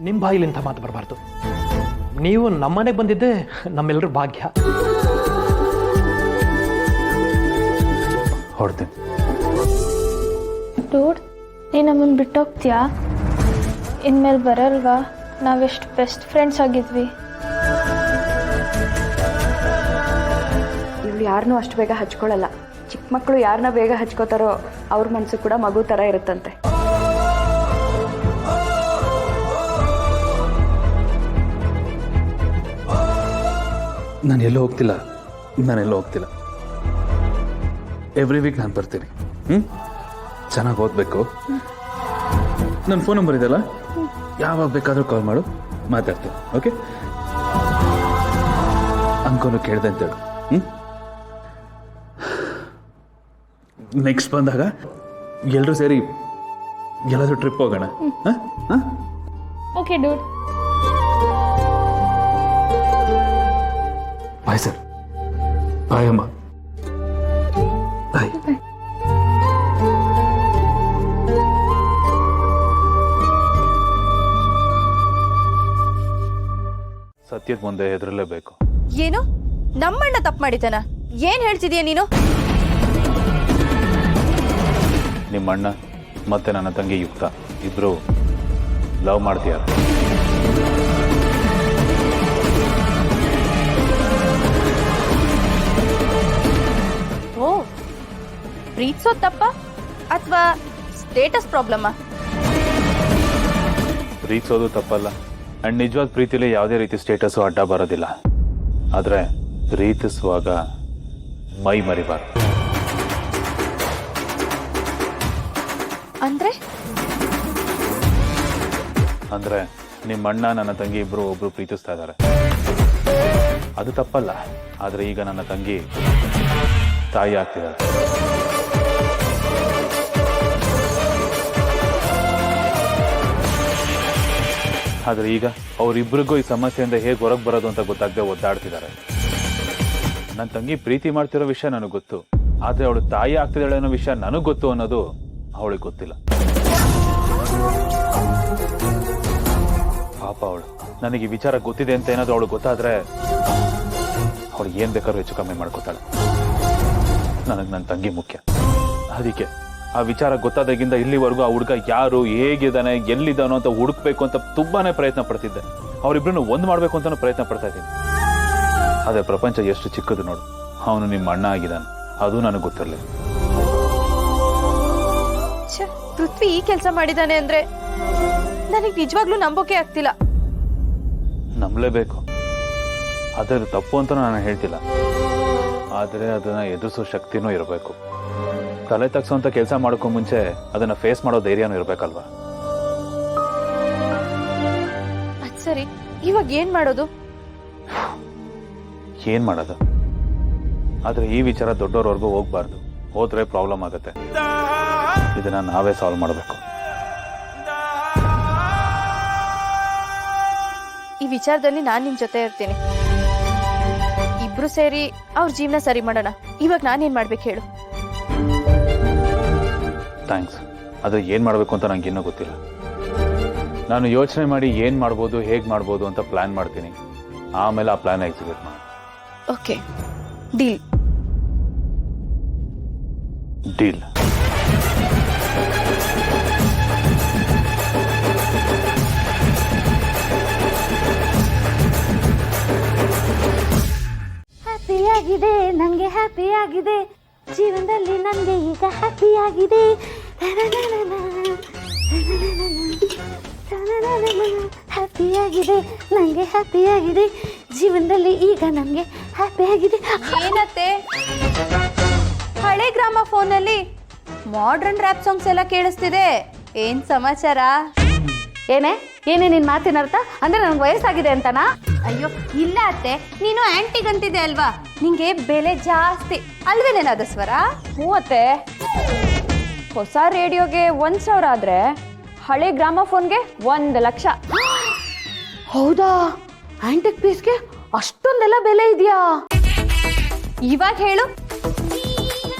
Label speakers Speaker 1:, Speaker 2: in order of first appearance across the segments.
Speaker 1: ನಿಮ್ಮ ಬಾಯಿಲಿಂಥ ಮಾತು ಬರಬಾರ್ದು. ನೀವು ನಮ್ಮನೆಗೆ ಬಂದಿದ್ದೆ ನಮ್ಮೆಲ್ಲರ ಭಾಗ್ಯ.
Speaker 2: ಹೊಡ್ತೀನಿ.
Speaker 3: ಡೂಡ್, ನೀನು ನಮ್ಮನ್ನು ಬಿಟ್ಟೋಗ್ತೀಯಾ? ಇನ್ಮೇಲೆ ಬರಲ್ವಾ? ನಾವೆಷ್ಟು ಬೆಸ್ಟ್ ಫ್ರೆಂಡ್ಸ್ ಆಗಿದ್ವಿ.
Speaker 4: ಇವಳು ಯಾರನ್ನೂ ಅಷ್ಟು ಬೇಗ ಹಚ್ಕೊಳ್ಳಲ್ಲ. ಚಿಕ್ಕ ಮಕ್ಕಳು ಯಾರನ್ನ ಬೇಗ ಹಚ್ಕೋತಾರೋ ಅವ್ರ ಮನಸ್ಸು ಕೂಡ ಮಗು ಥರ ಇರುತ್ತಂತೆ.
Speaker 2: ನಾನೆಲ್ಲೂ ಹೋಗ್ತಿಲ್ಲ. ಎವ್ರಿ ವೀಕ್ ನಾನು ಬರ್ತೀನಿ. ಚೆನ್ನಾಗಿ ಓದಬೇಕು. ನನ್ನ ಫೋನ್ ನಂಬರ್ ಇದೆಯಲ್ಲ, ಯಾವಾಗ ಬೇಕಾದರೂ ಕಾಲ್ ಮಾಡು, ಮಾತಾಡ್ತೀನಿ. ಓಕೆ? ಅಂಕೋನು ಕೇಳಿದೆ ಅಂತೇಳು. ನೆಕ್ಸ್ಟ್ ಬಂದಾಗ ಎಲ್ಲರೂ ಸೇರಿ ಎಲ್ಲಾದರೂ ಟ್ರಿಪ್ ಹೋಗೋಣ.
Speaker 3: Okay dude.
Speaker 2: Bye sir. Bye ಅಮ್ಮ. ಬಾಯ್. ಸತ್ಯದ ಮುಂದೆ ಹೆದರಲೇಬೇಕು.
Speaker 5: ಏನು? ನಮ್ಮಣ್ಣ ತಪ್ಪು ಮಾಡಿದ್ದಾನ? ಏನ್ ಹೇಳ್ತಿದೀಯ ನೀನು?
Speaker 2: ನಿಮ್ಮಣ್ಣ ಮತ್ತೆ ನನ್ನ ತಂಗಿ ಯುಕ್ತ ಇಬ್ರು ಲವ್ ಮಾಡ್ತೀಯಾರ?
Speaker 5: ಓ, ಪ್ರೀತಿಸೋದ್ ತಪ್ಪ ಅಥವಾ ಸ್ಟೇಟಸ್ ಪ್ರಾಬ್ಲಮ್ಮ?
Speaker 2: ಪ್ರೀತಿಸೋದು ತಪ್ಪಲ್ಲ. ಅಂಡ್ ನಿಜವಾದ ಪ್ರೀತಿಲಿ ಯಾವುದೇ ರೀತಿ ಸ್ಟೇಟಸ್ಸು ಅಡ್ಡ ಬರೋದಿಲ್ಲ. ಆದರೆ ಪ್ರೀತಿಸುವಾಗ ಮೈ ಮರಿಬಾರ್ದು. ಅಂದ್ರೆ ನಿಮ್ಮಣ್ಣ ನನ್ನ ತಂಗಿ ಇಬ್ರು ಒಬ್ರು ಪ್ರೀತಿಸ್ತಾ ಇದ್ದಾರೆ, ಅದು ತಪ್ಪಲ್ಲ. ಆದ್ರೆ ಈಗ ನನ್ನ ತಂಗಿ ತಾಯಿ ಆಗ್ತಿದ್ದಾರೆ. ಆದ್ರೆ ಈಗ ಅವರಿಬ್ಬರಿಗೂ ಈ ಸಮಸ್ಯೆಯಿಂದ ಹೇಗೆ ಹೊರಗೆ ಬರೋದು ಅಂತ ಗೊತ್ತಾಗದೆ ಒದ್ದಾಡ್ತಿದ್ದಾರೆ. ನನ್ನ ತಂಗಿ ಪ್ರೀತಿ ಮಾಡ್ತಿರೋ ವಿಷಯ ನನಗೆ ಗೊತ್ತು, ಆದ್ರೆ ಅವಳು ತಾಯಿ ಆಗ್ತಿದ್ದಾಳೆ ಅನ್ನೋ ವಿಷಯ ನನಗೆ ಗೊತ್ತು ಅನ್ನೋದು ಅವಳಿಗೆ ಗೊತ್ತಿಲ್ಲ. ಪಾಪ ಅವಳು. ನನಗೆ ಈ ವಿಚಾರ ಗೊತ್ತಿದೆ ಅಂತ ಏನಾದ್ರು ಅವಳು ಗೊತ್ತಾದ್ರೆ ಅವಳು ಏನ್ ಬೇಕಾದ್ರೂ ಹೆಚ್ಚು ಕಮ್ಮಿ ಮಾಡ್ಕೋತಾಳೆ. ನನಗೆ ನನ್ನ ತಂಗಿ ಮುಖ್ಯ. ಅದಕ್ಕೆ ಆ ವಿಚಾರ ಗೊತ್ತಾದಾಗಿಂದ ಇಲ್ಲಿವರೆಗೂ ಆ ಹುಡುಗ ಯಾರು, ಹೇಗಿದ್ದಾನೆ, ಎಲ್ಲಿದ್ದಾನೋ ಅಂತ ಹುಡುಕ್ಬೇಕು ಅಂತ ತುಂಬಾನೇ ಪ್ರಯತ್ನ ಪಡ್ತಿದ್ದೆ. ಅವರಿಬ್ರನ್ನು ಒಂದು ಮಾಡ್ಬೇಕು ಅಂತಾನು ಪ್ರಯತ್ನ ಪಡ್ತಾ ಇದ್ದೀನಿ. ಅದೇ ಪ್ರಪಂಚ ಎಷ್ಟು ಚಿಕ್ಕದು ನೋಡು. ಅವನು ನಿಮ್ಮ ಅಣ್ಣ ಆಗಿದ್ದಾನೆ, ಅದು ನನಗೆ ಗೊತ್ತಿರಲಿಲ್ಲ.
Speaker 5: ಪೃಥ್ವಿ ಈ ಕೆಲಸ ಮಾಡಿದಾನೆ ಅಂದ್ರೆ ನನಗೆ ನಿಜವಾಗ್ಲೂ ನಂಬೋಕೆ ಆಗ್ತಿಲ್ಲ.
Speaker 2: ನಂಬಲೇಬೇಕು. ಅದರ ತಪ್ಪು ಅಂತ ನಾನು ಹೇಳ್ತಿಲ್ಲ, ಆದರೆ ಅದನ್ನ ಎದುರಿಸೋ ಶಕ್ತಿನೂ ಇರಬೇಕು. ತಲೆ ತಗ್ಸೋಂಥ ಕೆಲಸ ಮಾಡೋಕ್ಕೂ ಮುಂಚೆ ಅದನ್ನ ಫೇಸ್ ಮಾಡೋ ಧೈರ್ಯನೂ ಇರಬೇಕಲ್ವಾ?
Speaker 5: ಅದ್ ಸರಿ, ಇವಾಗ ಏನ್ ಮಾಡೋದು?
Speaker 2: ಏನ್ ಮಾಡೋದು? ಆದ್ರೆ ಈ ವಿಚಾರ ದೊಡ್ಡೋರ್ವರೆಗೂ ಹೋಗ್ಬಾರ್ದು. ಹೋದ್ರೆ ಪ್ರಾಬ್ಲಮ್ ಆಗುತ್ತೆ. ಇದನ್ನ ನಾವೇ ಸಾಲ್ವ್ ಮಾಡಬೇಕು.
Speaker 5: ಈ ವಿಚಾರದಲ್ಲಿ ನಾನ್ ನಿಮ್ ಜೊತೆ ಇರ್ತೀನಿ. ಇಬ್ರು ಸೇರಿ ಅವ್ರ ಜೀವನ ಸರಿ ಮಾಡೋಣ. ಇವಾಗ ನಾನೇನ್ ಮಾಡ್ಬೇಕು ಹೇಳು?
Speaker 2: ಥ್ಯಾಂಕ್ಸ್. ಆದ್ರೆ ಏನ್ ಮಾಡ್ಬೇಕು ಅಂತ ನಂಗೆ ಇನ್ನೂ ಗೊತ್ತಿಲ್ಲ. ನಾನು ಯೋಚನೆ ಮಾಡಿ ಏನ್ ಮಾಡ್ಬೋದು, ಹೇಗ್ ಮಾಡ್ಬೋದು ಅಂತ ಪ್ಲಾನ್ ಮಾಡ್ತೀನಿ. ಆಮೇಲೆ ಆ ಪ್ಲಾನ್ ಎಕ್ಸಿಕ್ಯೂಟ್ ಮಾಡಿ.
Speaker 5: Okay, deal.
Speaker 2: ಡೀಲ್.
Speaker 6: ಹ್ಯಾಪಿಯಾಗಿದೆ, ನಂಗೆ ಹ್ಯಾಪಿಯಾಗಿದೆ, ಜೀವನದಲ್ಲಿ ನನಗೆ ಈಗ ಹ್ಯಾಪಿಯಾಗಿದೆ. ಹ್ಯಾಪಿಯಾಗಿದೆ, ನಂಗೆ ಹ್ಯಾಪಿಯಾಗಿದೆ, ಜೀವನದಲ್ಲಿ ಈಗ ನನಗೆ ಹ್ಯಾಪಿಯಾಗಿದೆ.
Speaker 5: ಏನತ್ತೆ ಹಳೆ ಗ್ರಾಮಫೋನ್ ಅಲ್ಲಿ ಮಾಡರ್ನ್ ರ್ಯಾಪ್ ಸಾಂಗ್ಸ್ ಎಲ್ಲ ಕೇಳಿಸ್ತಿದೆ? ಏನ್ ಸಮಾಚಾರ?
Speaker 6: ಏನೇ ನಿನ್ ಮಾತಿನ ಅರ್ಥ? ಅಂದ್ರೆ ನನಗೆ ವಯಸ್ಸಾಗಿದೆ ಅಂತನಾ?
Speaker 5: ಅಯ್ಯೋ ಇಲ್ಲ ಅತ್ತೆ, ನೀನು ಆಂಟಿಗ್ ಅಂತಿದೆ ಅಲ್ವಾ, ನಿಂಗೆ ಬೆಲೆ ಜಾಸ್ತಿ ಅಲ್ವೇನೇನಾದ ಸ್ವರ?
Speaker 4: ಹ್ಞೂ ಅತ್ತೆ, ಹೊಸ ರೇಡಿಯೋಗೆ 1,000 ಆದ್ರೆ ಹಳೆ ಗ್ರಾಮಫೋನ್ಗೆ 1,00,000.
Speaker 6: ಹೌದಾ? ಆಂಟಿಕ್ ಪೀಸ್ಗೆ ಅಷ್ಟೊಂದೆಲ್ಲ ಬೆಲೆ ಇದೆಯಾ?
Speaker 5: ಇವಾಗ ಹೇಳು,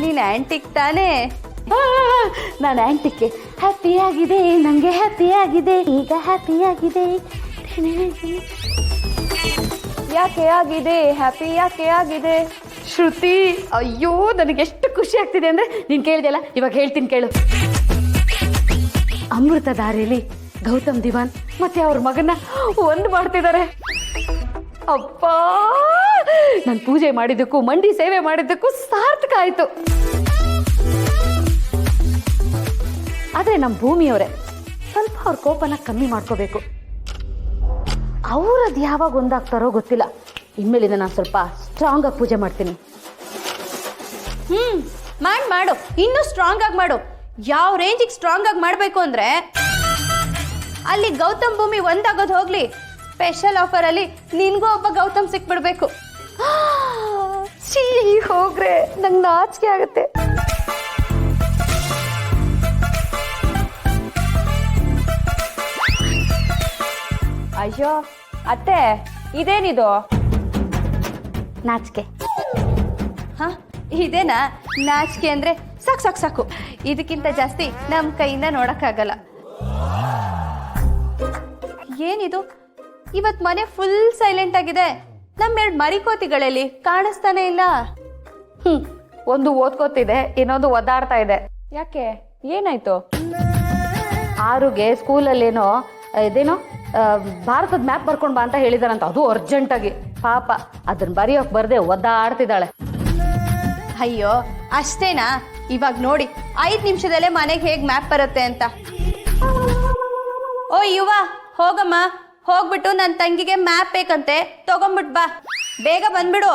Speaker 5: ನೀನ್ ಆಂಟಿಕ್ ತಾನೇ?
Speaker 6: ನಾನು ಆಂಟಿಗೆ ಹ್ಯಾಪಿಯಾಗಿದೆ, ನನಗೆ ಹ್ಯಾಪಿಯಾಗಿದೆ, ಈಗ ಹ್ಯಾಪಿಯಾಗಿದೆ.
Speaker 4: ಯಾಕೆ ಆಗಿದೆ ಹ್ಯಾಪಿ, ಯಾಕೆ ಆಗಿದೆ?
Speaker 6: ಶ್ರುತಿ, ಅಯ್ಯೋ ನನಗೆ ಎಷ್ಟು ಖುಷಿ ಆಗ್ತಿದೆ ಅಂದ್ರೆ ನೀನು ಕೇಳಿದೆಯಲ್ಲ, ಇವಾಗ ಹೇಳ್ತೀನಿ ಕೇಳು. ಅಮೃತ ದಾರಿಯಲ್ಲಿ ಗೌತಮ್ ದಿವಾನ್ ಮತ್ತೆ ಅವ್ರ ಮಗನ ಒಂದು ಮಾಡ್ತಿದ್ದಾರೆ. ಅಪ್ಪ, ನಾನು ಪೂಜೆ ಮಾಡಿದ್ದಕ್ಕೂ ಮಂಡಿ ಸೇವೆ ಮಾಡಿದ್ದಕ್ಕೂ ಸಾರ್ಥಕ ಆಯ್ತು. ಆದ್ರೆ ನಮ್ಮ ಭೂಮಿಯವರೇ ಸ್ವಲ್ಪ ಅವ್ರ ಕೋಪನ ಕಮ್ಮಿ ಮಾಡ್ಕೋಬೇಕು. ಅವ್ರದ್ದು ಯಾವಾಗ ಒಂದಾಗ್ತಾರೋ ಗೊತ್ತಿಲ್ಲ. ಇನ್ಮೇಲಿಂದ ನಾನು ಸ್ವಲ್ಪ ಸ್ಟ್ರಾಂಗ್ ಆಗಿ ಪೂಜೆ ಮಾಡ್ತೀನಿ.
Speaker 5: ಮಾಡು, ಇನ್ನೂ ಸ್ಟ್ರಾಂಗ್ ಆಗಿ ಮಾಡು. ಯಾವ ರೇಂಜಿಗೆ ಸ್ಟ್ರಾಂಗ್ ಆಗಿ ಮಾಡಬೇಕು ಅಂದ್ರೆ ಅಲ್ಲಿ ಗೌತಮ್ ಭೂಮಿ ಒಂದಾಗೋದು ಹೋಗ್ಲಿ, ಸ್ಪೆಷಲ್ ಆಫರ್ ಅಲ್ಲಿ ನಿನ್ಗೂ ಒಬ್ಬ ಗೌತಮ್ ಸಿಕ್ಬಿಡ್ಬೇಕು.
Speaker 4: ಛೀ, ಹೋಗ್ರೆ ನಂಗೆ ನಾಚಿಕೆ ಆಗುತ್ತೆ. ಅಯ್ಯೋ ಅತ್ತೆ, ಇದೇನಿದು?
Speaker 6: ನಾಚಿಕೆ.
Speaker 5: ಹ, ಇದೇನಾ ನಾಚಿಕೆ ಅಂದ್ರೆ? ಸಾಕು ಸಾಕು ಸಾಕು, ಇದಕ್ಕಿಂತ ಜಾಸ್ತಿ ನಮ್ಮ ಕೈಯಿಂದ ನೋಡಕ್ಕಾಗಲ್ಲ. ಏನಿದು, ಇವತ್ ಮನೆ ಫುಲ್ ಸೈಲೆಂಟ್ ಆಗಿದೆ. ನಮ್ಮೆರಡು ಮರಿಕೋತಿಗಳಲ್ಲಿ ಕಾಣಿಸ್ತಾನೆ ಇಲ್ಲ.
Speaker 6: ಒಂದು ಓದ್ಕೋತಿದೆ, ಇನ್ನೊಂದು ಒದ್ದಾಡ್ತಾ ಇದೆ.
Speaker 4: ಯಾಕೆ, ಏನಾಯ್ತು?
Speaker 6: ಆರುಗೆ ಸ್ಕೂಲಲ್ಲೇನೋ ಇದೇನೋ ಭಾರತದ ಮ್ಯಾಪ್ ಬರ್ಕೊಂಡು ಬಾ ಅಂತ ಹೇಳಿದಾರಂತ, ಅದು ಅರ್ಜೆಂಟಾಗಿ. ಪಾಪ ಅದನ್ನ ಬರೆಯೋಕ್ ಬರ್ದೆ ಒದ್ದಾಡ್ತಿದ್ದಾಳೆ.
Speaker 5: ಅಯ್ಯೋ ಅಷ್ಟೇನಾ? ಇವಾಗ ನೋಡಿ 5 ನಿಮಿಷದಲ್ಲೇ ಮನೆಗೆ ಹೇಗ್ ಮ್ಯಾಪ್ ಬರುತ್ತೆ ಅಂತ. ಓ ಯುವ, ಹೋಗಮ್ಮ, ಹೋಗ್ಬಿಟ್ಟು ನನ್ನ ತಂಗಿಗೆ ಮ್ಯಾಪ್ ಬೇಕಂತೆ, ತಗೊಂಬಿಟ್ ಬಾ, ಬೇಗ ಬಂದ್ಬಿಡು.